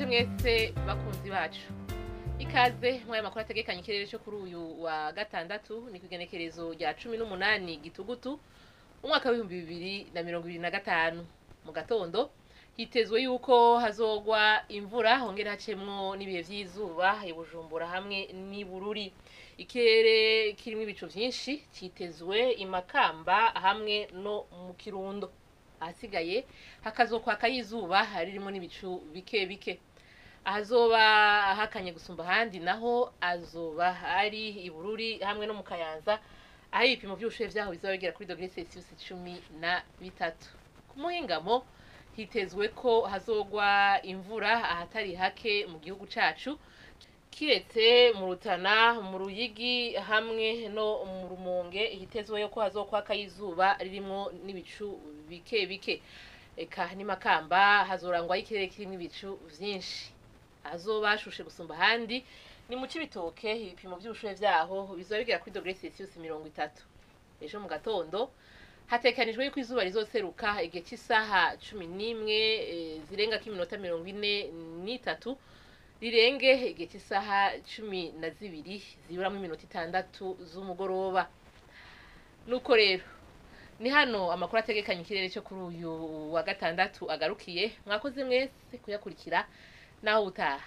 mwese bakunzi bacu. Ikaze mwaye makuru ategekanye ikirere cyo kuri uyu wa gatandatu ni kwigenekerezo rya 18 gitugutu umwaka wa 2025. Mu gatondo hitezwe yuko hazogwa imvura hongera hacemwo n'ibihe vy'izuba i Bujumbura hamwe ni Bururi. Ikirere kirimo ibicu vyinshi kitezwe i Makamba hamwe no mu Kirundo. Ahasigaye hakazokwaka izuba haririmo n'ibicu bike bike. Ahazoba hakanye gusumba handi naho azoba ari i Bururi hamwe no mu Kayanza, aho ibipimo vy'ubushuhe vyaho bizaba bigera kuri dogere Celsius 13. Ku muhingamo hitezwe ko hazogwa imvura ahatari hake mu gihugu cacu, kiretse mu Rutana, mu Ruyigi hamwe no mu Rumonge hitezwe yo ko hazokwaka izuba ririmo n'ibicu bike bike. Eka ni Makamba hazorangwa ikirere kirimo ibicu vyinshi. Azoba hashushe gusumba handi ni mu Cibitoke, ibipimo vy'ubushuhe vyaho bizaba bigera kuri dogere Celsius 30. Ejo mu gatondo hatekanijwe yuko izuba rizoseruka igihe cy'isaha 11 zirenga k'iminota 43 rirenge igihe cy'isaha 12 ziburamo iminota 6 z'umugoroba. Nuko rero ni hano amakuru ategekanye ikirere cyo kuri uyu wa gatandatu agarukiye. Mwakoze mwese kuyakurikira naho utaha.